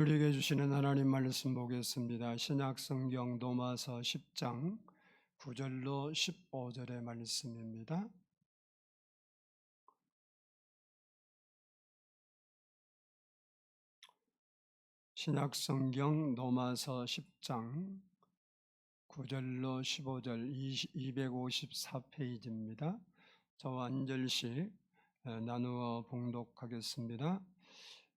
우리에게 주시는 하나님 말씀 보겠습니다. 신약성경 로마서 10장 9절로 15절의 말씀입니다. 신약성경 로마서 10장 9절로 15절 254페이지입니다. 저와 한 절씩 나누어 봉독하겠습니다.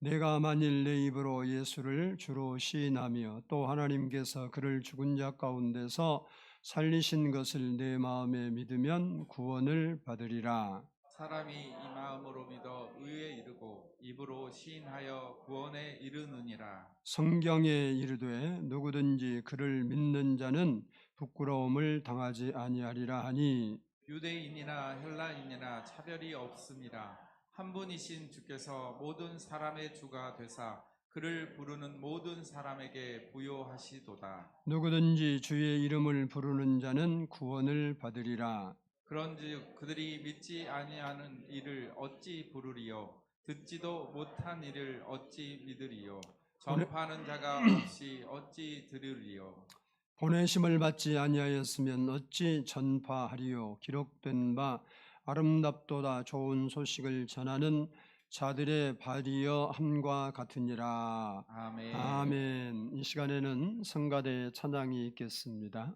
내가 만일 내 입으로 예수를 주로 시인하며 또 하나님께서 그를 죽은 자 가운데서 살리신 것을 내 마음에 믿으면 구원을 받으리라. 사람이 이 마음으로 믿어 의에 이르고 입으로 시인하여 구원에 이르느니라. 성경에 이르되 누구든지 그를 믿는 자는 부끄러움을 당하지 아니하리라 하니 유대인이나 헬라인이나 차별이 없습니다. 한 분이신 주께서 모든 사람의 주가 되사 그를 부르는 모든 사람에게 부요하시도다. 누구든지 주의 이름을 부르는 자는 구원을 받으리라. 그런즉 그들이 믿지 아니하는 이를 어찌 부르리요? 듣지도 못한 이를 어찌 믿으리요? 전파하는 자가 없이 어찌 들으리요? 보내심을 받지 아니하였으면 어찌 전파하리요? 기록된 바 아름답도다 좋은 소식을 전하는 자들의 발이여 함과 같으니라. 아멘. 아멘. 이 시간에는 성가대 찬양이 있겠습니다.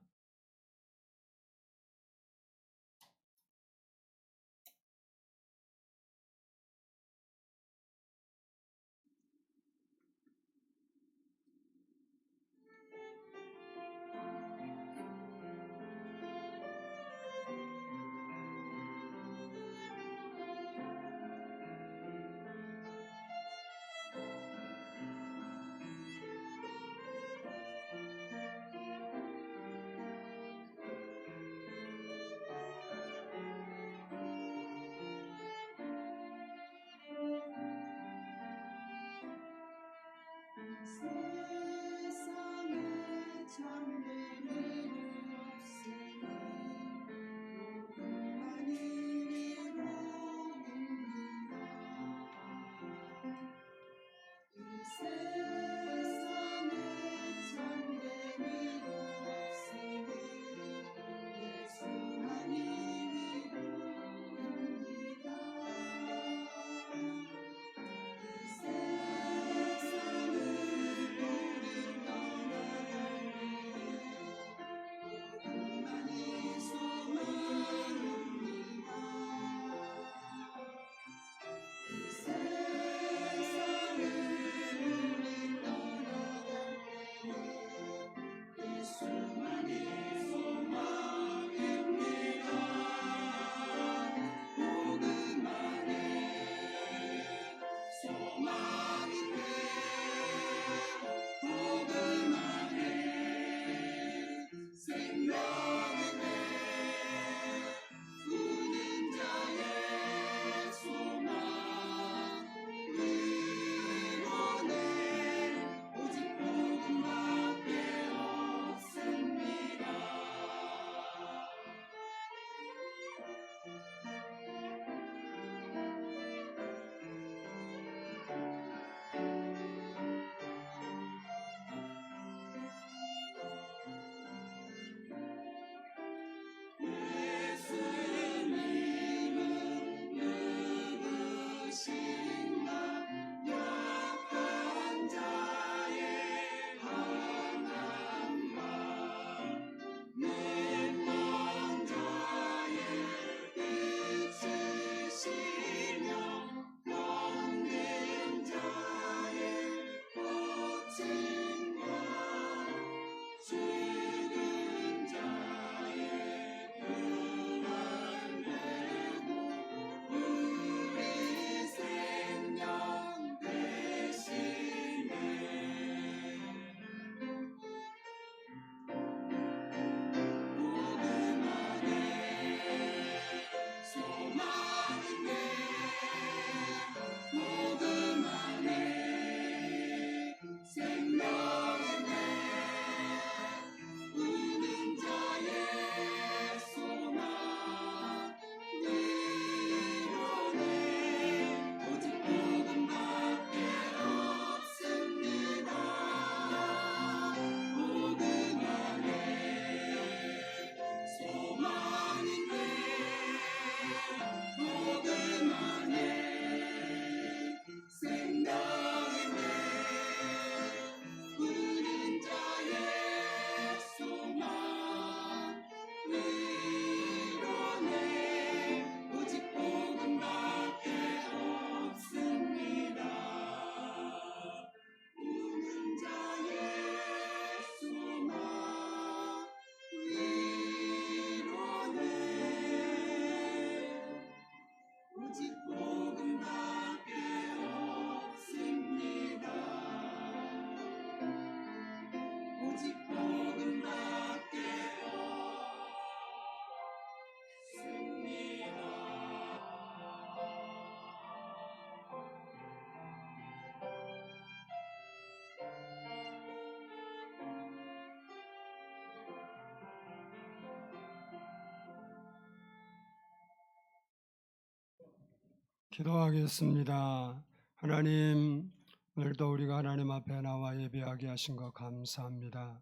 기도하겠습니다. 하나님, 오늘도 우리가 하나님 앞에 나와 예배하게 하신 것 감사합니다.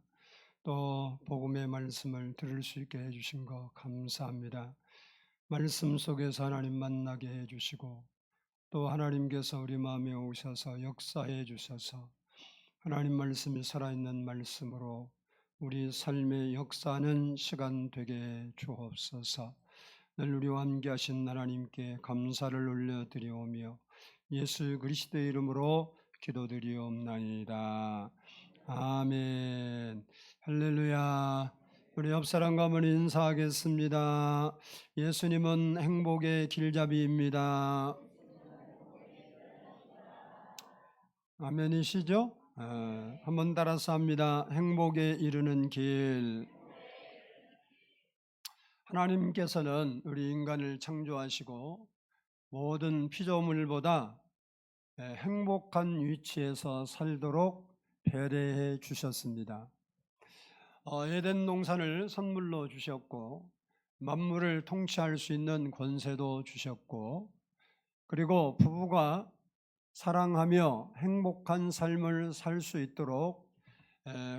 또 복음의 말씀을 들을 수 있게 해주신 것 감사합니다. 말씀 속에서 하나님 만나게 해주시고 또 하나님께서 우리 마음에 오셔서 역사해 주셔서 하나님 말씀이 살아있는 말씀으로 우리 삶의 역사하는 시간 되게 주옵소서. 늘 우리와 함께 하신 하나님께 감사를 올려드리오며 예수 그리스도의 이름으로 기도드리옵나이다. 아멘. 할렐루야. 우리 옆 사람과 한번 인사하겠습니다. 예수님은 행복의 길잡이입니다. 아멘이시죠? 한번 따라서 합니다. 행복에 이르는 길. 하나님께서는 우리 인간을 창조하시고 모든 피조물보다 행복한 위치에서 살도록 배려해 주셨습니다. 에덴 동산을 선물로 주셨고 만물을 통치할 수 있는 권세도 주셨고 그리고 부부가 사랑하며 행복한 삶을 살 수 있도록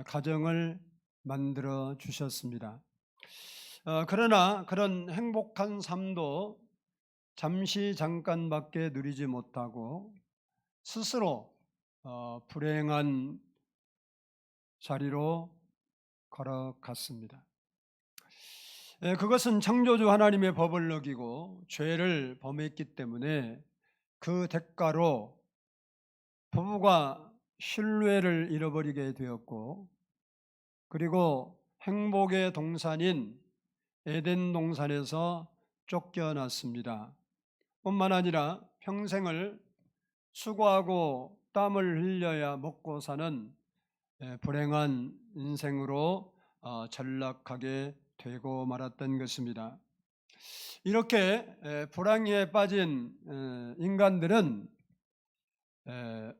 가정을 만들어 주셨습니다. 그러나 그런 행복한 삶도 잠시 잠깐밖에 누리지 못하고 스스로 불행한 자리로 걸어갔습니다. 그것은 창조주 하나님의 법을 어기고 죄를 범했기 때문에 그 대가로 부부가 신뢰를 잃어버리게 되었고 그리고 행복의 동산인 에덴 동산에서 쫓겨났습니다. 뿐만 아니라 평생을 수고하고 땀을 흘려야 먹고 사는 불행한 인생으로 전락하게 되고 말았던 것입니다. 이렇게 불행에 빠진 인간들은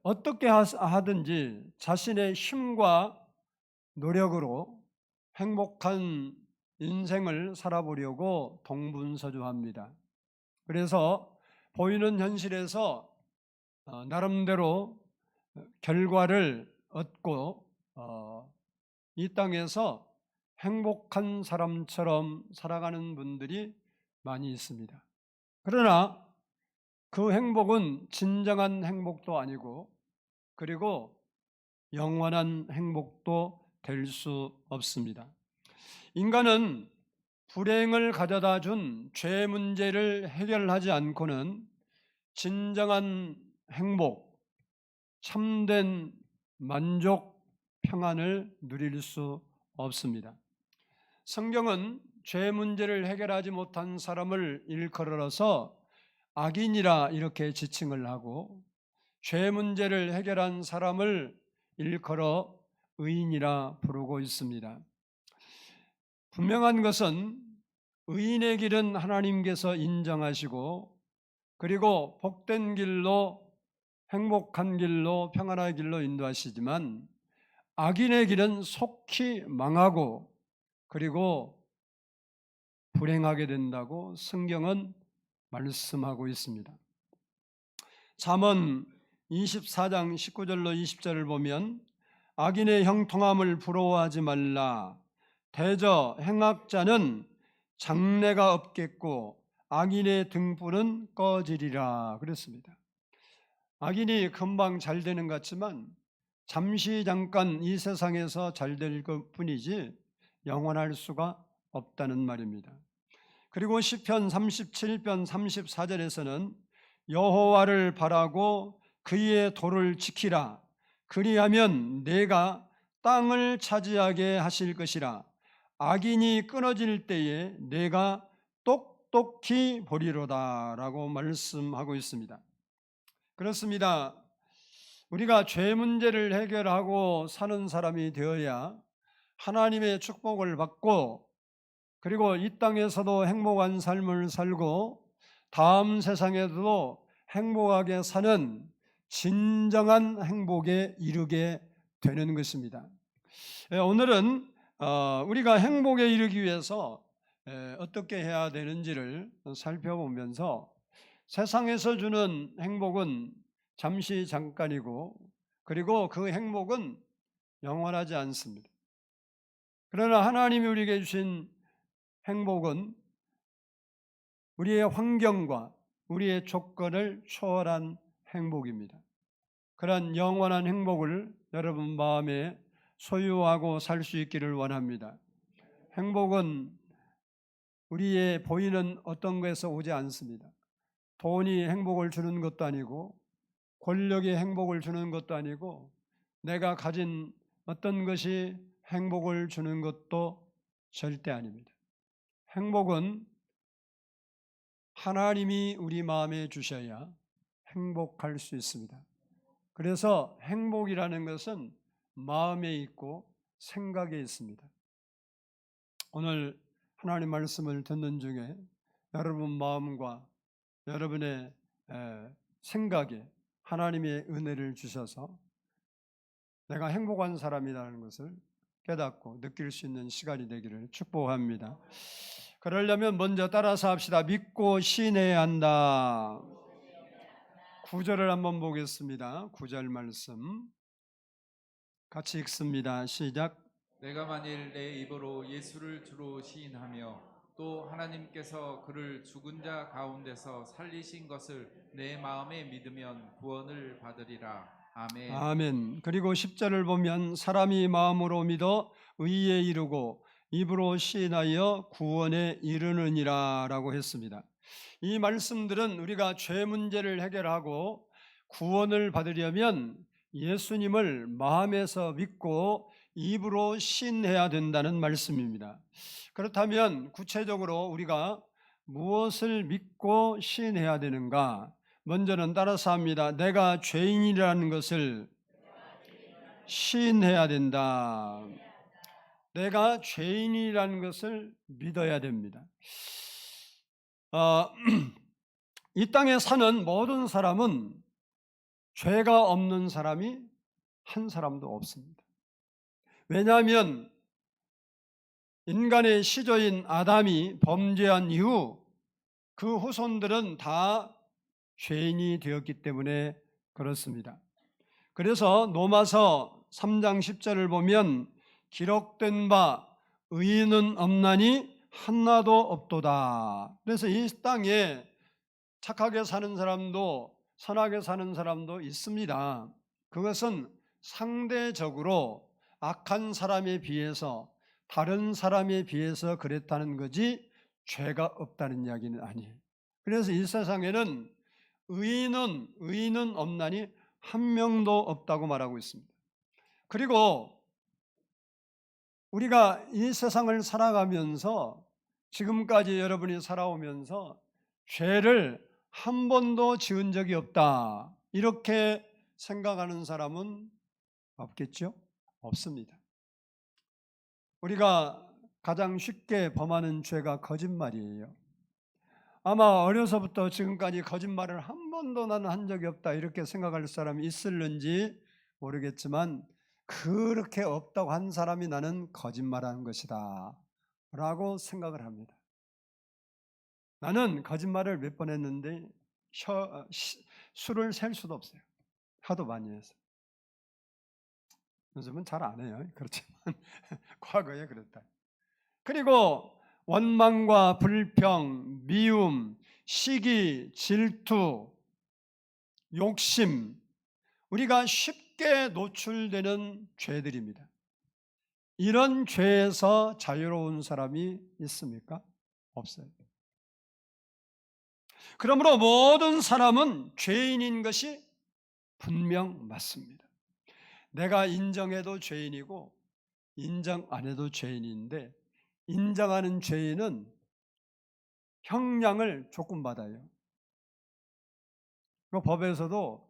어떻게 하든지 자신의 힘과 노력으로 행복한 인생을 살아보려고 동분서주합니다. 그래서 보이는 현실에서 나름대로 결과를 얻고 이 땅에서 행복한 사람처럼 살아가는 분들이 많이 있습니다. 그러나 그 행복은 진정한 행복도 아니고 그리고 영원한 행복도 될 수 없습니다. 인간은 불행을 가져다 준 죄 문제를 해결하지 않고는 진정한 행복, 참된 만족, 평안을 누릴 수 없습니다. 성경은 죄 문제를 해결하지 못한 사람을 일컬어서 악인이라 이렇게 지칭을 하고 죄 문제를 해결한 사람을 일컬어 의인이라 부르고 있습니다. 분명한 것은 의인의 길은 하나님께서 인정하시고 그리고 복된 길로 행복한 길로 평안한 길로 인도하시지만 악인의 길은 속히 망하고 그리고 불행하게 된다고 성경은 말씀하고 있습니다. 잠언 24장 19절로 20절을 보면 악인의 형통함을 부러워하지 말라. 대저 행악자는 장래가 없겠고 악인의 등불은 꺼지리라 그랬습니다. 악인이 금방 잘 되는 것 같지만 잠시 잠깐 이 세상에서 잘 될 것 뿐이지 영원할 수가 없다는 말입니다. 그리고 시편 37편 34절에서는 여호와를 바라고 그의 도를 지키라. 그리하면 내가 땅을 차지하게 하실 것이라. 악인이 끊어질 때에 내가 똑똑히 보리로다 라고 말씀하고 있습니다. 그렇습니다. 우리가 죄 문제를 해결하고 사는 사람이 되어야 하나님의 축복을 받고 그리고 이 땅에서도 행복한 삶을 살고 다음 세상에도 행복하게 사는 진정한 행복에 이르게 되는 것입니다. 오늘은 우리가 행복에 이르기 위해서 어떻게 해야 되는지를 살펴보면서 세상에서 주는 행복은 잠시 잠깐이고 그리고 그 행복은 영원하지 않습니다. 그러나 하나님이 우리에게 주신 행복은 우리의 환경과 우리의 조건을 초월한 행복입니다. 그러한 영원한 행복을 여러분 마음에 소유하고 살 수 있기를 원합니다. 행복은 우리의 보이는 어떤 것에서 오지 않습니다. 돈이 행복을 주는 것도 아니고 권력이 행복을 주는 것도 아니고 내가 가진 어떤 것이 행복을 주는 것도 절대 아닙니다. 행복은 하나님이 우리 마음에 주셔야 행복할 수 있습니다. 그래서 행복이라는 것은 마음에 있고 생각에 있습니다. 오늘 하나님 말씀을 듣는 중에 여러분 마음과 여러분의 생각에 하나님의 은혜를 주셔서 내가 행복한 사람이라는 것을 깨닫고 느낄 수 있는 시간이 되기를 축복합니다. 그러려면 먼저 따라서 합시다. 믿고 신해야 한다. 9절을 한번 보겠습니다. 9절 말씀 같이 읽습니다. 시작. 내가 만일 내 입으로 예수를 주로 시인하며 또 하나님께서 그를 죽은 자 가운데서 살리신 것을 내 마음에 믿으면 구원을 받으리라. 아멘. 아멘. 그리고 10절을 보면 사람이 마음으로 믿어 의에 이르고 입으로 시인하여 구원에 이르느니라 라고 했습니다. 이 말씀들은 우리가 죄 문제를 해결하고 구원을 받으려면 예수님을 마음에서 믿고 입으로 시인해야 된다는 말씀입니다. 그렇다면 구체적으로 우리가 무엇을 믿고 시인해야 되는가? 먼저는 따라서 합니다. 내가 죄인이라는 것을 시인해야 된다. 내가 죄인이라는 것을 믿어야 됩니다. 이 땅에 사는 모든 사람은 죄가 없는 사람이 한 사람도 없습니다. 왜냐하면 인간의 시조인 아담이 범죄한 이후 그 후손들은 다 죄인이 되었기 때문에 그렇습니다. 그래서 로마서 3장 10절을 보면 기록된 바 의인은 없나니 하나도 없도다. 그래서 이 땅에 착하게 사는 사람도 선하게 사는 사람도 있습니다. 그것은 상대적으로 악한 사람에 비해서 다른 사람에 비해서 그랬다는 거지 죄가 없다는 이야기는 아니에요. 그래서 이 세상에는 의인은 없나니 한 명도 없다고 말하고 있습니다. 그리고 우리가 이 세상을 살아가면서 지금까지 여러분이 살아오면서 죄를 한 번도 지은 적이 없다 이렇게 생각하는 사람은 없겠죠? 없습니다. 우리가 가장 쉽게 범하는 죄가 거짓말이에요. 아마 어려서부터 지금까지 거짓말을 한 번도 나는 한 적이 없다 이렇게 생각할 사람이 있을는지 모르겠지만 그렇게 없다고 한 사람이 나는 거짓말하는 것이다 라고 생각을 합니다. 나는 거짓말을 몇 번 했는데 수를 셀 수도 없어요. 하도 많이 해서. 요즘은 잘 안 해요. 그렇지만 과거에 그랬다. 그리고 원망과 불평, 미움, 시기, 질투, 욕심, 우리가 쉽게 노출되는 죄들입니다. 이런 죄에서 자유로운 사람이 있습니까? 없어요. 그러므로 모든 사람은 죄인인 것이 분명 맞습니다. 내가 인정해도 죄인이고 인정 안 해도 죄인인데 인정하는 죄인은 형량을 조금 받아요. 법에서도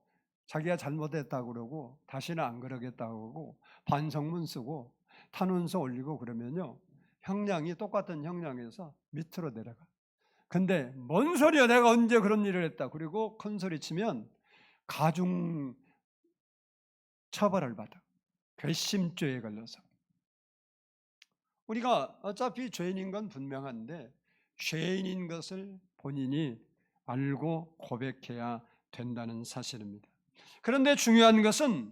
자기가 잘못했다고 그러고 다시는 안 그러겠다고 그러고 반성문 쓰고 탄원서 올리고 그러면요 형량이 똑같은 형량에서 밑으로 내려가. 근데 뭔 소리야 내가 언제 그런 일을 했다 그리고 큰 소리 치면 가중 처벌을 받아. 괘씸죄에 걸려서. 우리가 어차피 죄인인 건 분명한데 죄인인 것을 본인이 알고 고백해야 된다는 사실입니다. 그런데 중요한 것은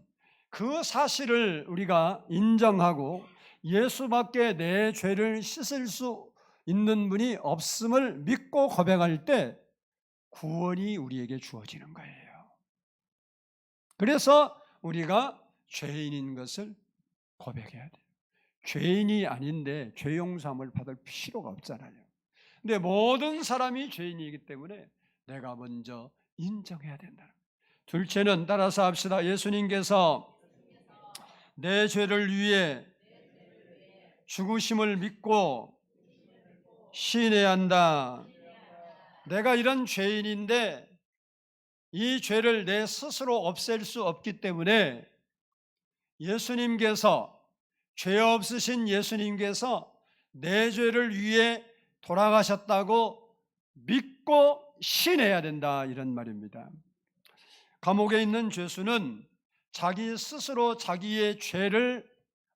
그 사실을 우리가 인정하고 예수밖에 내 죄를 씻을 수 있는 분이 없음을 믿고 고백할 때 구원이 우리에게 주어지는 거예요. 그래서 우리가 죄인인 것을 고백해야 돼요. 죄인이 아닌데 죄 용서함을 받을 필요가 없잖아요. 근데 모든 사람이 죄인이기 때문에 내가 먼저 인정해야 된다는 거예요. 둘째는 따라서 합시다. 예수님께서 내 죄를 위해 죽으심을 믿고 시인해야 한다. 내가 이런 죄인인데 이 죄를 내 스스로 없앨 수 없기 때문에 예수님께서, 죄 없으신 예수님께서 내 죄를 위해 돌아가셨다고 믿고 신해야 된다, 이런 말입니다. 감옥에 있는 죄수는 자기 스스로 자기의 죄를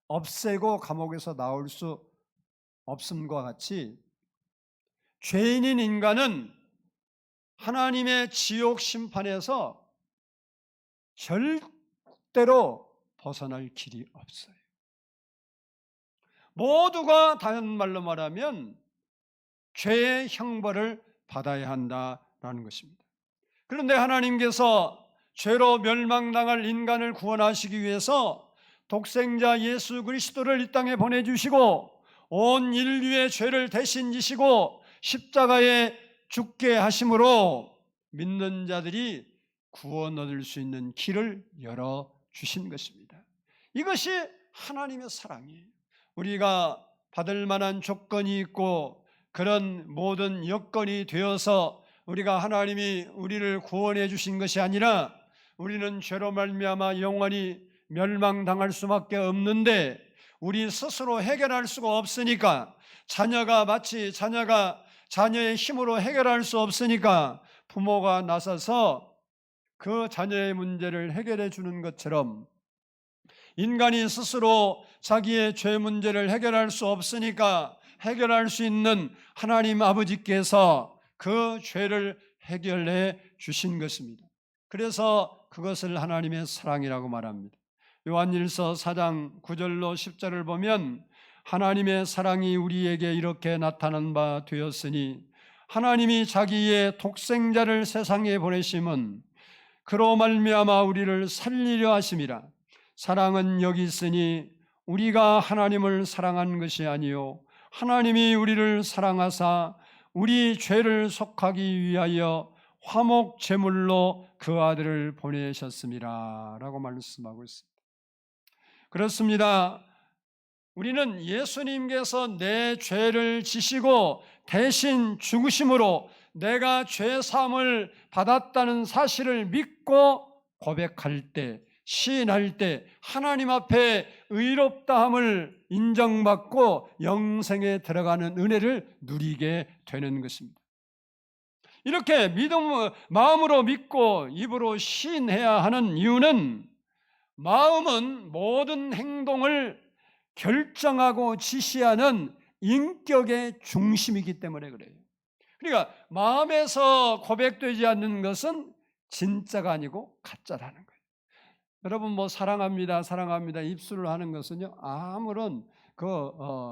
없애고 감옥에서 나올 수 없음과 같이 죄인인 인간은 하나님의 지옥 심판에서 절대로 벗어날 길이 없어요. 모두가 다른 말로 말하면 죄의 형벌을 받아야 한다라는 것입니다. 그런데 하나님께서 죄로 멸망당할 인간을 구원하시기 위해서 독생자 예수 그리스도를 이 땅에 보내주시고 온 인류의 죄를 대신 지시고 십자가에 죽게 하심으로 믿는 자들이 구원 얻을 수 있는 길을 열어주신 것입니다. 이것이 하나님의 사랑이에요. 우리가 받을 만한 조건이 있고 그런 모든 여건이 되어서 우리가 하나님이 우리를 구원해 주신 것이 아니라 우리는 죄로 말미암아 영원히 멸망당할 수밖에 없는데 우리 스스로 해결할 수가 없으니까 마치 자녀가 자녀의 힘으로 해결할 수 없으니까 부모가 나서서 그 자녀의 문제를 해결해 주는 것처럼 인간이 스스로 자기의 죄 문제를 해결할 수 없으니까 해결할 수 있는 하나님 아버지께서 그 죄를 해결해 주신 것입니다. 그래서 그것을 하나님의 사랑이라고 말합니다. 요한일서 4장 9절로 10절을 보면 하나님의 사랑이 우리에게 이렇게 나타난 바 되었으니 하나님이 자기의 독생자를 세상에 보내심은 그로 말미암아 우리를 살리려 하심이라. 사랑은 여기 있으니 우리가 하나님을 사랑한 것이 아니요 하나님이 우리를 사랑하사 우리 죄를 속하기 위하여 화목 제물로 그 아들을 보내셨습니다 라고 말씀하고 있습니다. 그렇습니다. 우리는 예수님께서 내 죄를 지시고 대신 죽으심으로 내가 죄 사함을 받았다는 사실을 믿고 고백할 때, 시인할 때 하나님 앞에 의롭다함을 인정받고 영생에 들어가는 은혜를 누리게 되는 것입니다. 이렇게 마음으로 믿고 입으로 시인해야 하는 이유는 마음은 모든 행동을 결정하고 지시하는 인격의 중심이기 때문에 그래요. 그러니까 마음에서 고백되지 않는 것은 진짜가 아니고 가짜라는 거예요. 여러분 사랑합니다, 사랑합니다 입술을 하는 것은요 아무런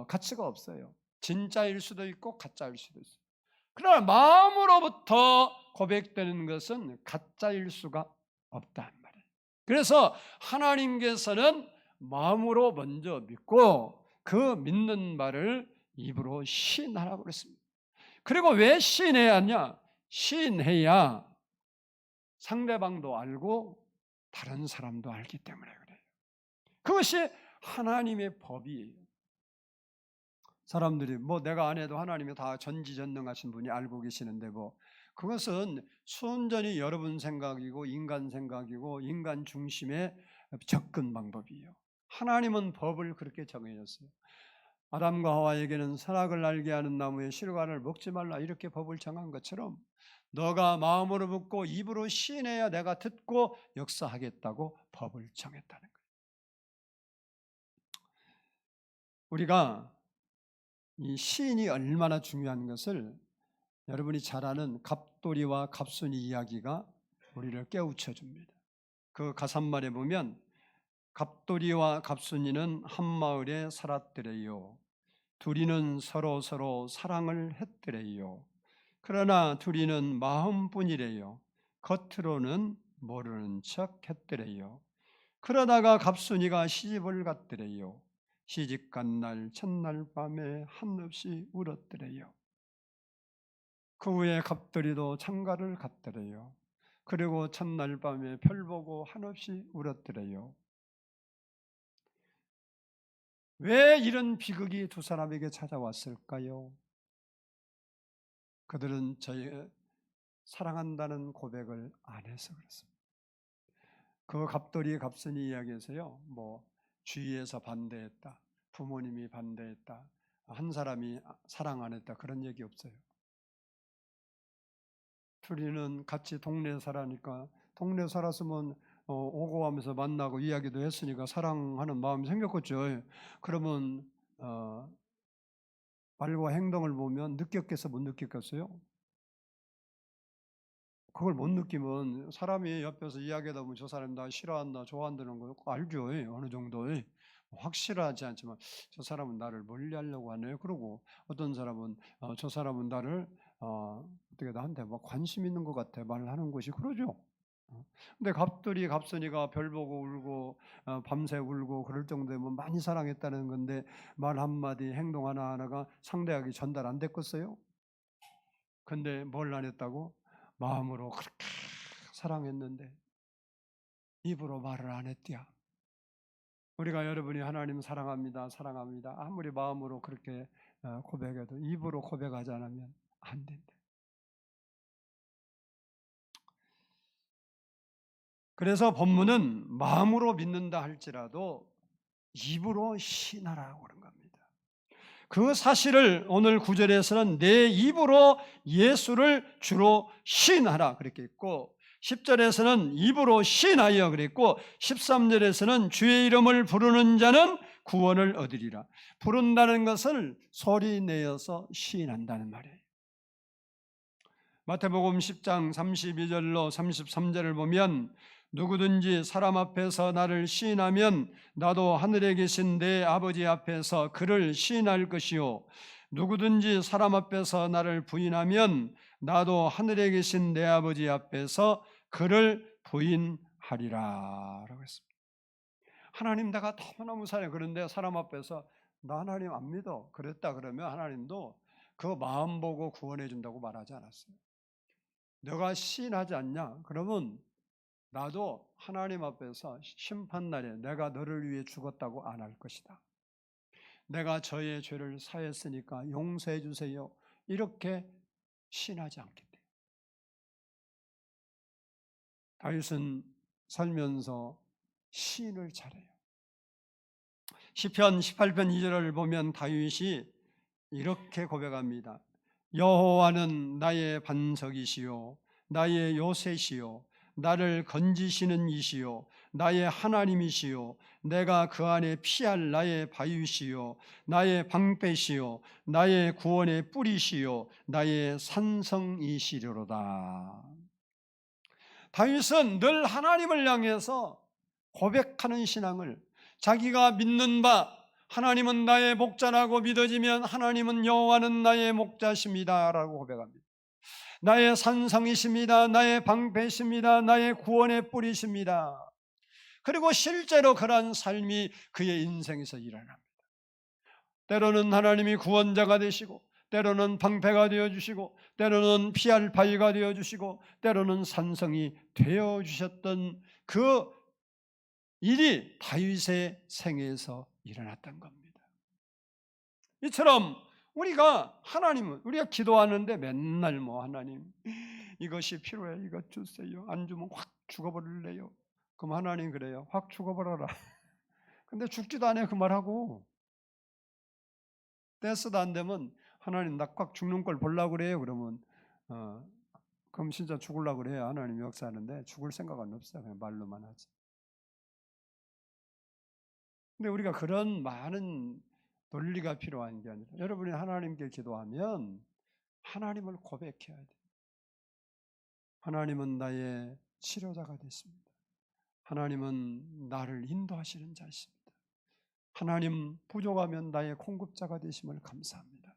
가치가 없어요. 진짜일 수도 있고 가짜일 수도 있어요. 그러나 마음으로부터 고백되는 것은 가짜일 수가 없단 말이에요. 그래서 하나님께서는 마음으로 먼저 믿고 그 믿는 말을 입으로 시인하라고 그랬습니다. 그리고 왜 시인해야 하냐? 시인해야 상대방도 알고 다른 사람도 알기 때문에 그래요. 그것이 하나님의 법이에요. 사람들이 내가 안 해도 하나님이 다 전지전능하신 분이 알고 계시는데 그것은 순전히 여러분 생각이고 인간 생각이고 인간 중심의 접근 방법이에요. 하나님은 법을 그렇게 정해졌어요. 아담과 하와에게는 선악을 알게 하는 나무의 실과를 먹지 말라 이렇게 법을 정한 것처럼 너가 마음으로 묻고 입으로 시인해야 내가 듣고 역사하겠다고 법을 정했다는 거예요. 우리가 이 시인이 얼마나 중요한 것을 여러분이 잘 아는 갑돌이와 갑순이 이야기가 우리를 깨우쳐 줍니다. 그 가사말에 보면 갑돌이와 갑순이는 한 마을에 살았더래요. 둘이는 서로 사랑을 했더래요. 그러나 둘이는 마음뿐이래요. 겉으로는 모르는 척 했더래요. 그러다가 갑순이가 시집을 갔더래요. 시집간 날 첫날 밤에 한없이 울었더래요. 그 후에 갑돌이도 장가를 갔더래요. 그리고 첫날 밤에 별 보고 한없이 울었더래요. 왜 이런 비극이 두 사람에게 찾아왔을까요? 그들은 저희 사랑한다는 고백을 안 해서 그렇습니다. 그 갑돌이 갑순이 이야기에서요, 주위에서 반대했다, 부모님이 반대했다, 한 사람이 사랑 안 했다, 그런 얘기 없어요. 둘이는 같이 동네에 살아니까, 동네에 살았으면 오고 가면서 만나고 이야기도 했으니까 사랑하는 마음이 생겼겠죠. 그러면 말과 행동을 보면 느꼈겠어, 못 느꼈겠어요? 그걸 못 느끼면 사람이 옆에서 이야기하다 보면 저 사람 나 싫어한다, 좋아한다는 거 알죠. 어느 정도 확실하지 않지만 저 사람은 나를 멀리하려고 하네. 그러고 어떤 사람은 저 사람은 나를 어떻게 나한테 관심 있는 것 같아 말을 하는 것이 그러죠. 근데 갑돌이 갑순이가 별 보고 울고 밤새 울고 그럴 정도면 많이 사랑했다는 건데 말 한마디 행동 하나하나가 상대에게 전달 안 됐겠어요? 근데 뭘 안 했다고? 마음으로 그렇게 사랑했는데 입으로 말을 안 했디야. 우리가 여러분이 하나님 사랑합니다, 사랑합니다. 아무리 마음으로 그렇게 고백해도 입으로 고백하지 않으면 안 된다. 그래서 본문은 마음으로 믿는다 할지라도 입으로 신하라고 그런 겁니다. 그 사실을 오늘 9절에서는 내 입으로 예수를 주로 시인하라 그렇게 있고 10절에서는 입으로 시인하여 그랬고 13절에서는 주의 이름을 부르는 자는 구원을 얻으리라. 부른다는 것을 소리 내어서 시인한다는 말이에요. 마태복음 10장 32절로 33절을 보면 누구든지 사람 앞에서 나를 시인하면 나도 하늘에 계신 내 아버지 앞에서 그를 시인할 것이요 누구든지 사람 앞에서 나를 부인하면 나도 하늘에 계신 내 아버지 앞에서 그를 부인하리라 라고 했습니다. 하나님 내가 너무너무 사랑해. 그런데 사람 앞에서 나 하나님 안 믿어 그랬다 그러면 하나님도 그 마음 보고 구원해 준다고 말하지 않았어요. 너가 시인하지 않냐? 그러면 나도 하나님 앞에서 심판날에 내가 너를 위해 죽었다고 안 할 것이다. 내가 저의 죄를 사했으니까 용서해 주세요. 이렇게 시인하지 않겠대. 다윗은 살면서 시인을 잘해요. 시편 18편 2절을 보면 다윗이 이렇게 고백합니다. 여호와는 나의 반석이시요 나의 요새시요 나를 건지시는 이시요 나의 하나님이시요 내가 그 안에 피할 나의 바위시요 나의 방패시요 나의 구원의 뿌리시요 나의 산성이시리로다. 다윗은 늘 하나님을 향해서 고백하는 신앙을 자기가 믿는 바 하나님은 나의 목자라고 믿어지면 하나님은 여호와는 나의 목자십니다 라고 고백합니다. 나의 산성이십니다. 나의 방패십니다. 나의 구원의 뿌리십니다. 그리고 실제로 그러한 삶이 그의 인생에서 일어납니다. 때로는 하나님이 구원자가 되시고 때로는 방패가 되어주시고 때로는 피할 바위가 되어주시고 때로는 산성이 되어주셨던 그 일이 다윗의 생애에서 일어났던 겁니다. 이처럼 우리가 기도하는데 맨날 하나님 이것이 필요해 이것 주세요. 안 주면 확 죽어버릴래요. 그럼 하나님 그래요. 확 죽어버려라. 근데 죽지도 않아요. 그 말하고 떼서도 안 되면 하나님 나 확 죽는 걸 보려고 그래요. 그러면 그럼 진짜 죽으려고 그래요. 하나님 역사하는데 죽을 생각은 없어요. 그냥 말로만 하지. 근데 우리가 그런 많은 논리가 필요한 게 아니라 여러분이 하나님께 기도하면 하나님을 고백해야 돼. 하나님은 나의 치료자가 되십니다. 하나님은 나를 인도하시는 자이십니다. 하나님 부족하면 나의 공급자가 되심을 감사합니다.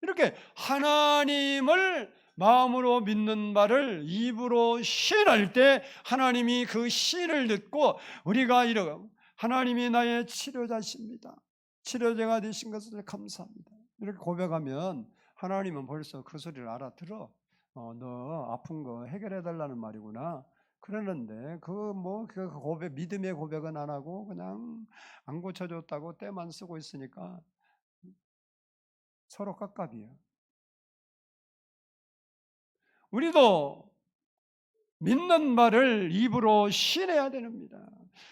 이렇게 하나님을 마음으로 믿는 바를 입으로 시인할 때 하나님이 그 시인을 듣고 우리가 이러고 하나님이 나의 치료자십니다. 치료자가 되신 것을 감사합니다. 이렇게 고백하면 하나님은 벌써 그 소리를 알아들어. 너 아픈 거 해결해 달라는 말이구나. 그러는데 그 고백, 믿음의 고백은 안 하고 그냥 안 고쳐줬다고 때만 쓰고 있으니까 서로 깝깝이에요. 우리도 믿는 말을 입으로 시인해야 됩니다.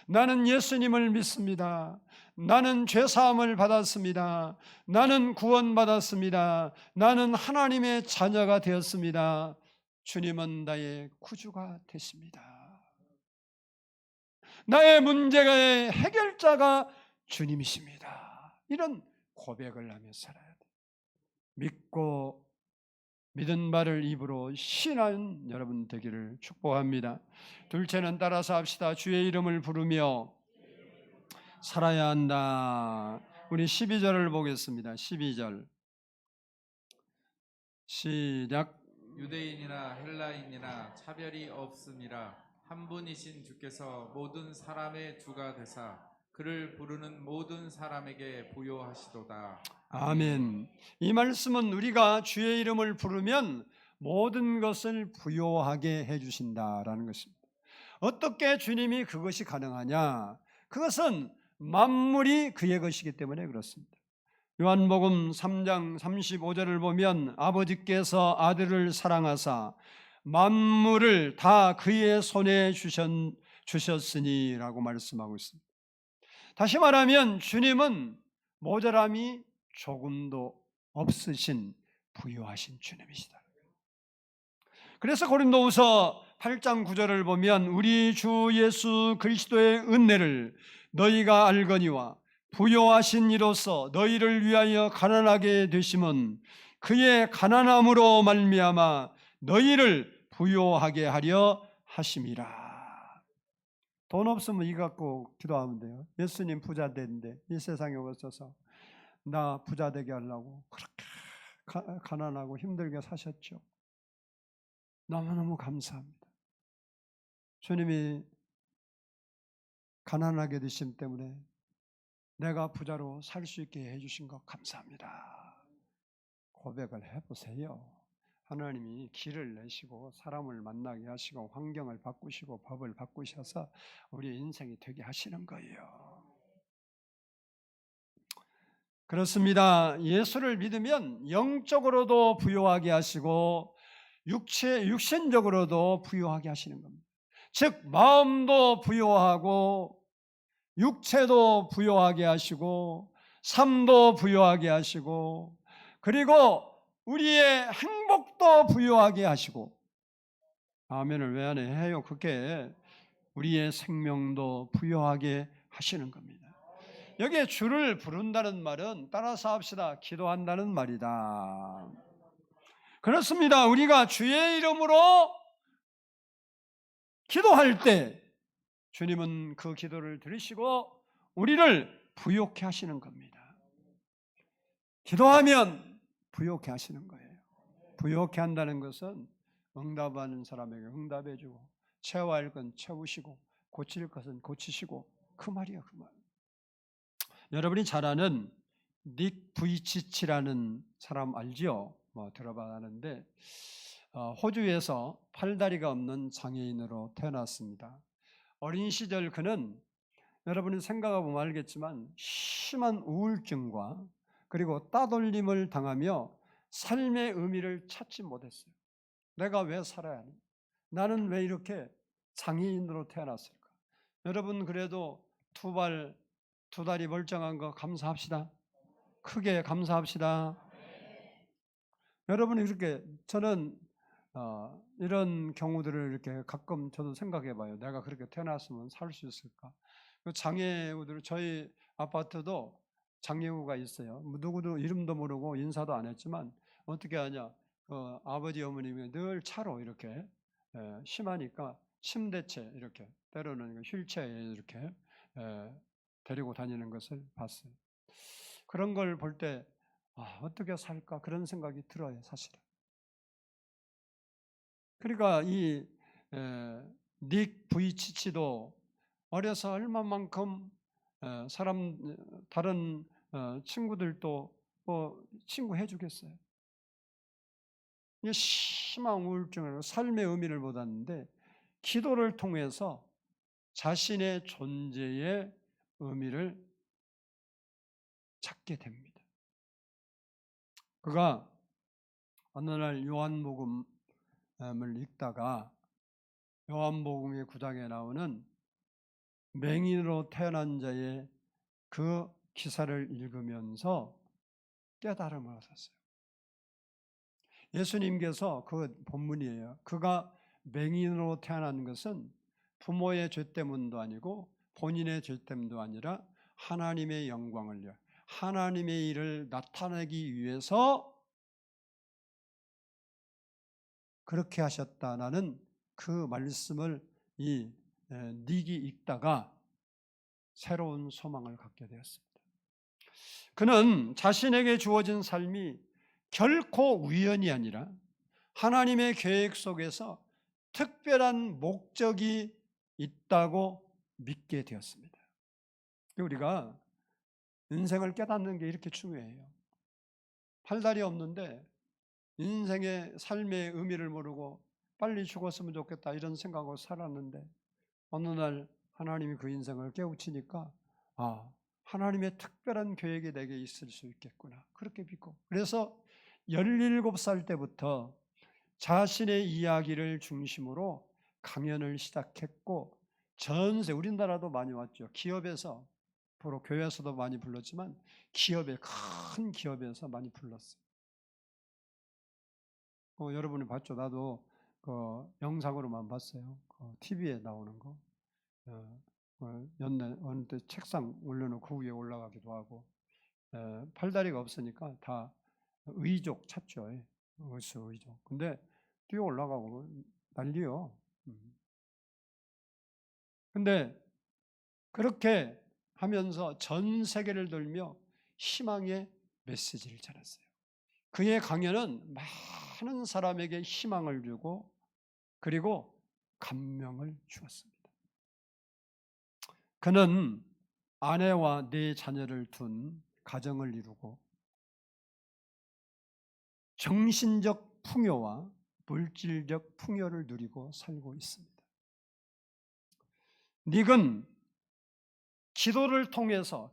나는 예수님을 믿습니다. 나는 죄사함을 받았습니다. 나는 구원받았습니다. 나는 하나님의 자녀가 되었습니다. 주님은 나의 구주가 되십니다. 나의 문제의 해결자가 주님이십니다. 이런 고백을 하며 살아야 돼요. 믿고 믿은 바를 입으로 시인하는 여러분 되기를 축복합니다. 둘째는 따라서 합시다. 주의 이름을 부르며 살아야 한다. 우리 12절을 보겠습니다. 12절 시작. 유대인이나 헬라인이나 차별이 없음이라 한 분이신 주께서 모든 사람의 주가 되사 그를 부르는 모든 사람에게 부요하시도다. 아멘. 이 말씀은 우리가 주의 이름을 부르면 모든 것을 부요하게 해주신다라는 것입니다. 어떻게 주님이 그것이 가능하냐? 그것은 만물이 그의 것이기 때문에 그렇습니다. 요한복음 3장 35절을 보면 아버지께서 아들을 사랑하사 만물을 다 그의 손에 주셨으니라고 말씀하고 있습니다. 다시 말하면 주님은 모자람이 조금도 없으신 부유하신 주님이시다. 그래서 고린도후서 8장 9절을 보면 우리 주 예수 그리스도의 은혜를 너희가 알거니와 부요하신 이로써 너희를 위하여 가난하게 되심은 그의 가난함으로 말미암아 너희를 부요하게 하려 하심이라. 돈 없으면 이거 갖고 기도하면 돼요. 예수님 부자 되는데 이 세상에 오셔서 나 부자 되게 하려고 그렇게 가난하고 힘들게 사셨죠. 너무너무 감사합니다. 주님이 가난하게 되심 때문에 내가 부자로 살 수 있게 해주신 것 감사합니다. 고백을 해보세요. 하나님이 길을 내시고 사람을 만나게 하시고 환경을 바꾸시고 법을 바꾸셔서 우리 인생이 되게 하시는 거예요. 그렇습니다. 예수를 믿으면 영적으로도 부요하게 하시고 육신적으로도 부요하게 하시는 겁니다. 즉 마음도 부요하고 육체도 부요하게 하시고 삶도 부요하게 하시고 그리고 우리의 행복도 부요하게 하시고 아멘을 왜 안 해요? 그게 우리의 생명도 부요하게 하시는 겁니다. 여기에 주를 부른다는 말은 따라서 합시다. 기도한다는 말이다. 그렇습니다. 우리가 주의 이름으로 기도할 때 주님은 그 기도를 들으시고 우리를 부요케 하시는 겁니다. 기도하면 부요케 하시는 거예요. 부요케 한다는 것은 응답하는 사람에게 응답해주고 채워야 할 건 채우시고 고칠 것은 고치시고 그 말이야, 그 말. 여러분이 잘 아는 닉 부이치치라는 사람 알지요? 들어봤는데 호주에서 팔다리가 없는 장애인으로 태어났습니다. 어린 시절 그는 여러분이 생각해보면 알겠지만 심한 우울증과 그리고 따돌림을 당하며 삶의 의미를 찾지 못했어요. 내가 왜 살아야 하니? 나는 왜 이렇게 장애인으로 태어났을까? 여러분 그래도 두 다리 멀쩡한 거 감사합시다. 크게 감사합시다. 여러분이 이렇게 저는 이런 경우들을 이렇게 가끔 저도 생각해 봐요. 내가 그렇게 태어났으면 살 수 있을까? 장애우들 저희 아파트도 장애우가 있어요. 누구도 이름도 모르고 인사도 안 했지만 어떻게 하냐? 아버지 어머님이 늘 차로 이렇게 심하니까 침대채 이렇게 때로는 휠체어에 이렇게 데리고 다니는 것을 봤어요. 그런 걸 볼 때 어떻게 살까 그런 생각이 들어요, 사실은. 그러니까 닉 부이치치도 어려서 얼마만큼 다른 친구들도 친구 해주겠어요. 심한 우울증을 삶의 의미를 못 얻는데 기도를 통해서 자신의 존재의 의미를 찾게 됩니다. 그가 어느 날 요한복음을 읽다가 요한복음의 9장에 나오는 맹인으로 태어난 자의 그 기사를 읽으면서 깨달음을 얻었어요. 예수님께서 그 본문이에요. 그가 맹인으로 태어난 것은 부모의 죄 때문도 아니고 본인의 죄 때문도 아니라 하나님의 영광을 위하여 하나님의 일을 나타내기 위해서 그렇게 하셨다라는 그 말씀을 이 닉이 읽다가 새로운 소망을 갖게 되었습니다. 그는 자신에게 주어진 삶이 결코 우연이 아니라 하나님의 계획 속에서 특별한 목적이 있다고 믿게 되었습니다. 우리가 인생을 깨닫는 게 이렇게 중요해요. 팔다리 없는데 인생의 삶의 의미를 모르고 빨리 죽었으면 좋겠다 이런 생각으로 살았는데 어느 날 하나님이 그 인생을 깨우치니까 하나님의 특별한 계획이 내게 있을 수 있겠구나 그렇게 믿고, 그래서 17살 때부터 자신의 이야기를 중심으로 강연을 시작했고 우리나라도 많이 왔죠. 기업에서, 바로 교회에서도 많이 불렀지만 큰 기업에서 많이 불렀어요. 여러분이 봤죠? 나도 영상으로만 봤어요. TV에 나오는 거. 어느 때 책상 올려놓고 그 위에 올라가기도 하고, 팔다리가 없으니까 다 의족 찾죠. 의족. 근데 뛰어 올라가고 난리요. 근데 그렇게 하면서 전 세계를 돌며 희망의 메시지를 전했어요. 그의 강연은 많은 사람에게 희망을 주고 그리고 감명을 주었습니다. 그는 아내와 4 자녀를 둔 가정을 이루고 정신적 풍요와 물질적 풍요를 누리고 살고 있습니다. 닉은 기도를 통해서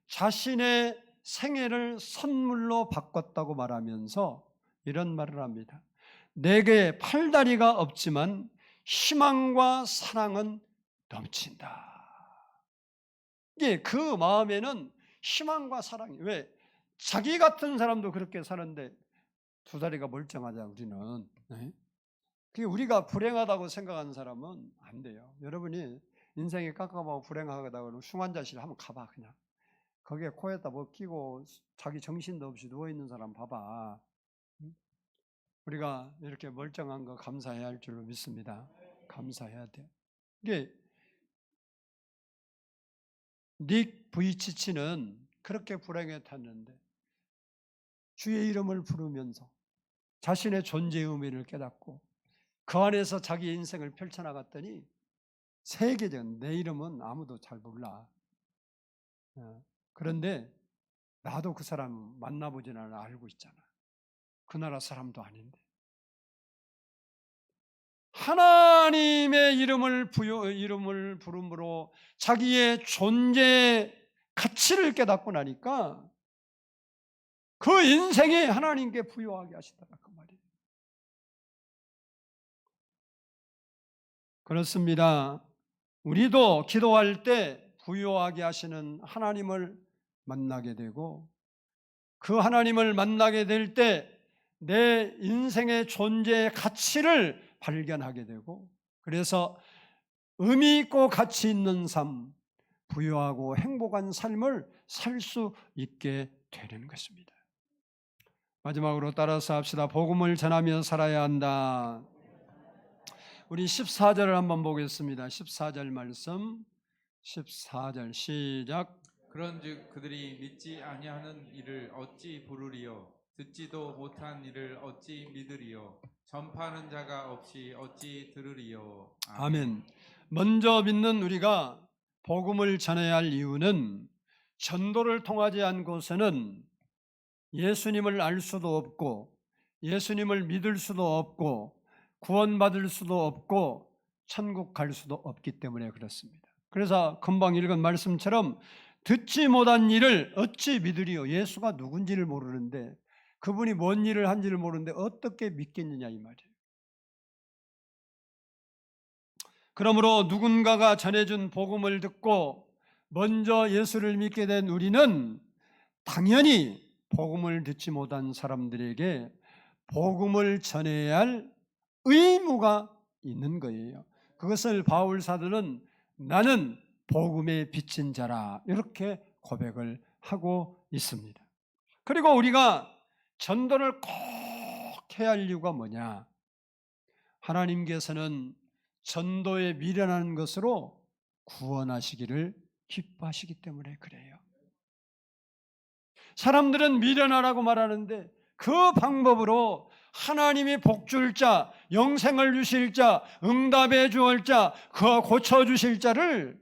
자신의 생애를 선물로 바꿨다고 말하면서 이런 말을 합니다. 내게 팔다리가 없지만 희망과 사랑은 넘친다. 이게 그 마음에는 희망과 사랑이, 왜? 자기 같은 사람도 그렇게 사는데 2다리가 멀쩡하자 우리는. 그게 우리가 불행하다고 생각하는 사람은 안 돼요. 여러분이 인생이 깝깝하고 불행하다고 그러면 숭환자실 한번 가봐. 그냥 거기에 코에다 뭐 끼고 자기 정신도 없이 누워있는 사람 봐봐. 우리가 이렇게 멀쩡한 거 감사해야 할 줄로 믿습니다. 감사해야 돼요. 이게 닉 부이치치는 그렇게 불행에 탔는데 주의 이름을 부르면서 자신의 존재의 의미를 깨닫고 그 안에서 자기 인생을 펼쳐나갔더니 세계적, 내 이름은 아무도 잘 몰라. 그런데 나도 그 사람 만나보진 않아, 알고 있잖아. 그 나라 사람도 아닌데 하나님의 이름을 부름으로 자기의 존재의 가치를 깨닫고 나니까 그 인생이 하나님께 부여하게 하시더라 그 말이에요. 그렇습니다. 우리도 기도할 때 부여하게 하시는 하나님을 만나게 되고 그 하나님을 만나게 될 때 내 인생의 존재의 가치를 발견하게 되고, 그래서 의미 있고 가치 있는 삶, 부유하고 행복한 삶을 살 수 있게 되는 것입니다. 마지막으로 따라서 합시다. 복음을 전하며 살아야 한다. 우리 14절을 한번 보겠습니다. 14절 말씀. 14절 시작. 그런즉 그들이 믿지 아니하는 이를 어찌 부르리요? 듣지도 못한 이를 어찌 믿으리요? 전파하는 자가 없이 어찌 들으리요? 아멘. 먼저 믿는 우리가 복음을 전해야 할 이유는 전도를 통하지 않고서는 예수님을 알 수도 없고 예수님을 믿을 수도 없고 구원받을 수도 없고 천국 갈 수도 없기 때문에 그렇습니다. 그래서 금방 읽은 말씀처럼 듣지 못한 일을 어찌 믿으리요? 예수가 누군지를 모르는데 그분이 뭔 일을 한지를 모르는데 어떻게 믿겠느냐 이 말이에요. 그러므로 누군가가 전해준 복음을 듣고 먼저 예수를 믿게 된 우리는 당연히 복음을 듣지 못한 사람들에게 복음을 전해야 할 의무가 있는 거예요. 그것을 바울 사도는 나는 복음에 비친 자라 이렇게 고백을 하고 있습니다. 그리고 우리가 전도를 꼭 해야 할 이유가 뭐냐? 하나님께서는 전도에 미련한 것으로 구원하시기를 기뻐하시기 때문에 그래요. 사람들은 미련하라고 말하는데 그 방법으로 하나님이 복줄 자, 영생을 주실 자, 응답해 주실 자, 그 고쳐 주실 자를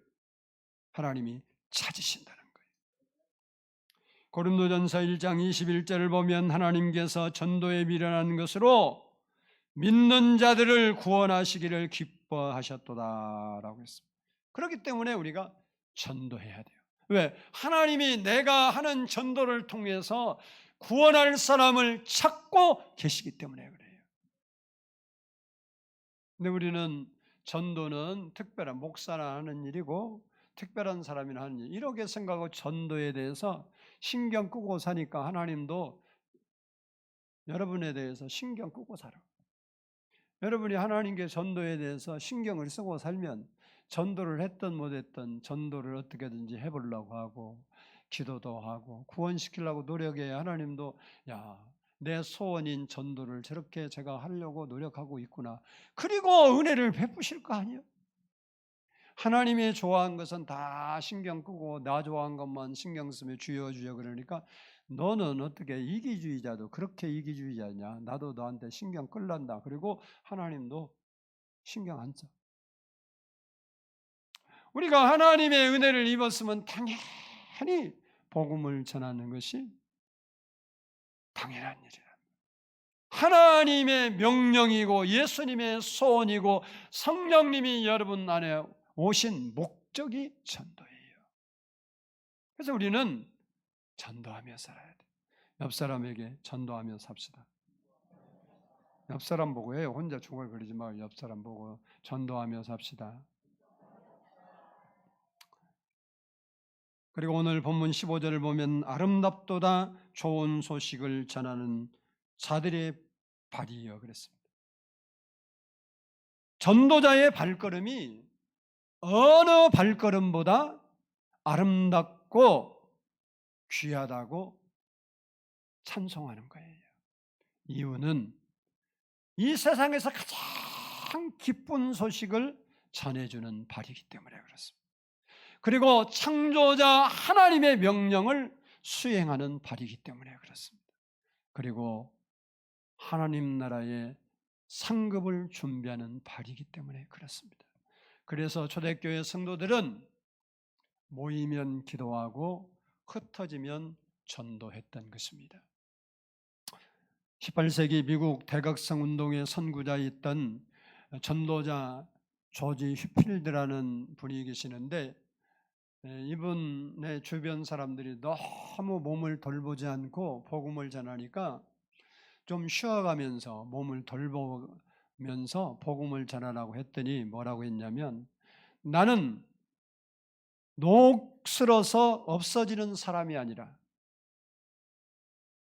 하나님이 찾으신다는 거예요. 고린도전서 1장 21절을 보면 하나님께서 전도에 미련한 것으로 믿는 자들을 구원하시기를 기뻐하셨도다라고 했습니다. 그렇기 때문에 우리가 전도해야 돼요. 왜? 하나님이 내가 하는 전도를 통해서 구원할 사람을 찾고 계시기 때문에 그래요. 근데 우리는 전도는 특별한 목사나 하는 일이고 특별한 사람이나 하는 일 이렇게 생각하고 전도에 대해서 신경 끄고 사니까 하나님도 여러분에 대해서 신경 끄고 살아. 여러분이 하나님께 전도에 대해서 신경을 쓰고 살면 전도를 했든 못했든 전도를 어떻게든지 해보려고 하고 기도도 하고 구원시키려고 노력해야 하나님도 야, 내 소원인 전도를 저렇게 제가 하려고 노력하고 있구나. 그리고 은혜를 베푸실 거 아니에요. 하나님이 좋아한 것은 다 신경 끄고 나 좋아한 것만 신경 쓰며 주여 주여 그러니까 너는 어떻게 이기주의자도 그렇게 이기주의자냐? 나도 너한테 신경 끌란다. 그리고 하나님도 신경 안 써. 우리가 하나님의 은혜를 입었으면 당연히 복음을 전하는 것이 당연한 일이라. 하나님의 명령이고 예수님의 소원이고 성령님이 여러분 안에 오신 목적이 전도예요. 그래서 우리는 전도하며 살아야 돼요. 옆 사람에게 전도하며 삽시다. 옆 사람 보고 해요. 혼자 중얼거리지 말고 옆 사람 보고 전도하며 삽시다. 그리고 오늘 본문 15절을 보면 아름답도다 좋은 소식을 전하는 자들의 발이여 그랬습니다. 전도자의 발걸음이 어느 발걸음보다 아름답고 귀하다고 찬송하는 거예요. 이유는 이 세상에서 가장 기쁜 소식을 전해주는 발이기 때문에 그렇습니다. 그리고 창조자 하나님의 명령을 수행하는 발이기 때문에 그렇습니다. 그리고 하나님 나라의 상급을 준비하는 발이기 때문에 그렇습니다. 그래서 초대교회 성도들은 모이면 기도하고 흩어지면 전도했던 것입니다. 18세기 미국 대각성 운동의 선구자였던 전도자 조지 휴필드라는 분이 계시는데 이분의 주변 사람들이 너무 몸을 돌보지 않고 복음을 전하니까 좀 쉬어가면서 몸을 돌보면서 복음을 전하라고 했더니 뭐라고 했냐면 나는 녹슬어서 없어지는 사람이 아니라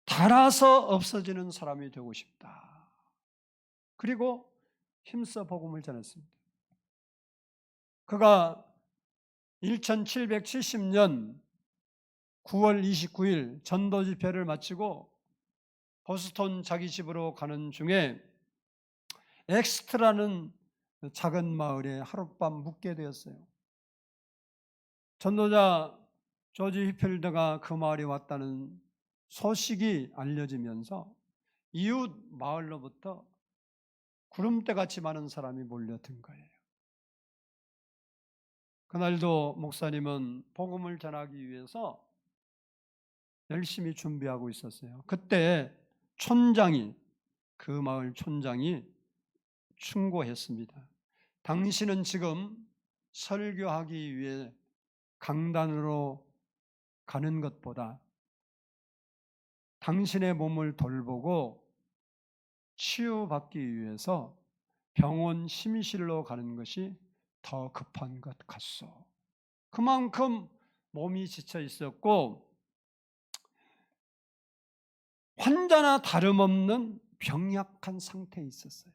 닳아서 없어지는 사람이 되고 싶다. 그리고 힘써 복음을 전했습니다. 그가 1770년 9월 29일 전도 집회를 마치고 보스턴 자기 집으로 가는 중에 엑스트라는 작은 마을에 하룻밤 묵게 되었어요. 전도자 조지 휘필드가 그 마을에 왔다는 소식이 알려지면서 이웃 마을로부터 구름대같이 많은 사람이 몰려든 거예요. 그날도 목사님은 복음을 전하기 위해서 열심히 준비하고 있었어요. 그때 그 마을 촌장이 충고했습니다. 당신은 지금 설교하기 위해 강단으로 가는 것보다 당신의 몸을 돌보고 치유받기 위해서 병원 심실로 가는 것이 더 급한 것 같소. 그만큼 몸이 지쳐 있었고 환자나 다름없는 병약한 상태에 있었어요.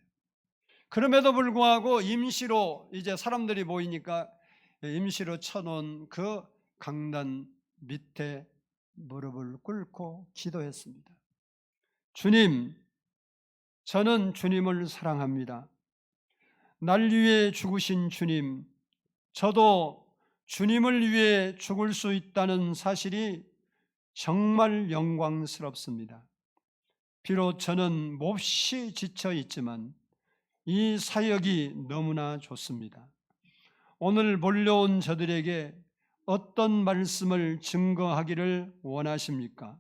그럼에도 불구하고 임시로 이제 사람들이 모이니까 임시로 쳐놓은 그 강단 밑에 무릎을 꿇고 기도했습니다. 주님, 저는 주님을 사랑합니다. 날 위해 죽으신 주님, 저도 주님을 위해 죽을 수 있다는 사실이 정말 영광스럽습니다. 비록 저는 몹시 지쳐 있지만 이 사역이 너무나 좋습니다. 오늘 몰려온 저들에게 어떤 말씀을 증거하기를 원하십니까?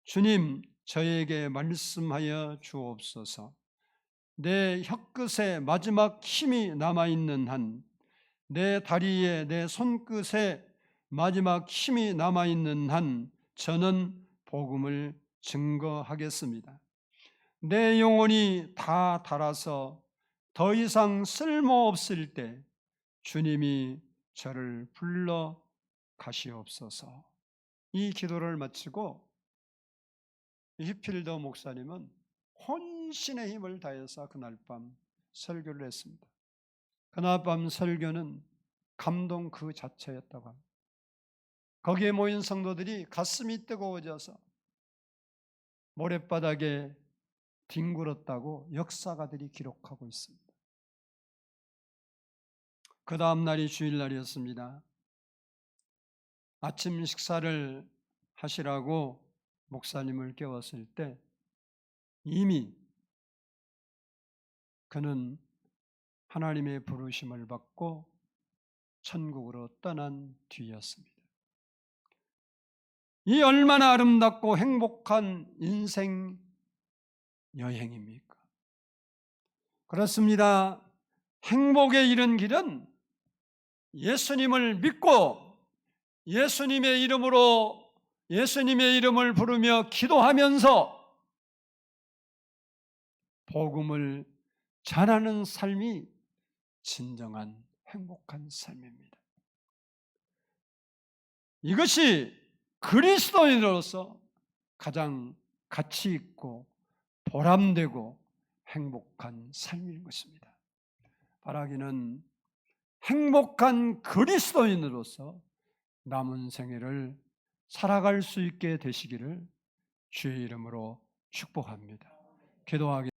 주님, 저에게 말씀하여 주옵소서. 내 혀끝에 마지막 힘이 남아있는 한, 내 다리에, 내 손끝에 마지막 힘이 남아있는 한 저는 복음을 증거하겠습니다. 내 영혼이 다 닳아서 더 이상 쓸모없을 때 주님이 저를 불러 가시옵소서. 이 기도를 마치고 휘필드 목사님은 혼신의 힘을 다해서 그날 밤 설교를 했습니다. 그날 밤 설교는 감동 그 자체였다고 합니다. 거기에 모인 성도들이 가슴이 뜨거워져서 모랫바닥에 뒹굴었다고 역사가들이 기록하고 있습니다. 그 다음 날이 주일날이었습니다. 아침 식사를 하시라고 목사님을 깨웠을 때 이미 그는 하나님의 부르심을 받고 천국으로 떠난 뒤였습니다. 이 얼마나 아름답고 행복한 인생 여행입니까? 그렇습니다. 행복에 이른 길은 예수님을 믿고 예수님의 이름을 부르며 기도하면서 복음을 전하는 삶이 진정한 행복한 삶입니다. 이것이 그리스도인으로서 가장 가치 있고 보람되고 행복한 삶인 것입니다. 바라기는 행복한 그리스도인으로서 남은 생애를 살아갈 수 있게 되시기를 주의 이름으로 축복합니다. 기도하겠습니다.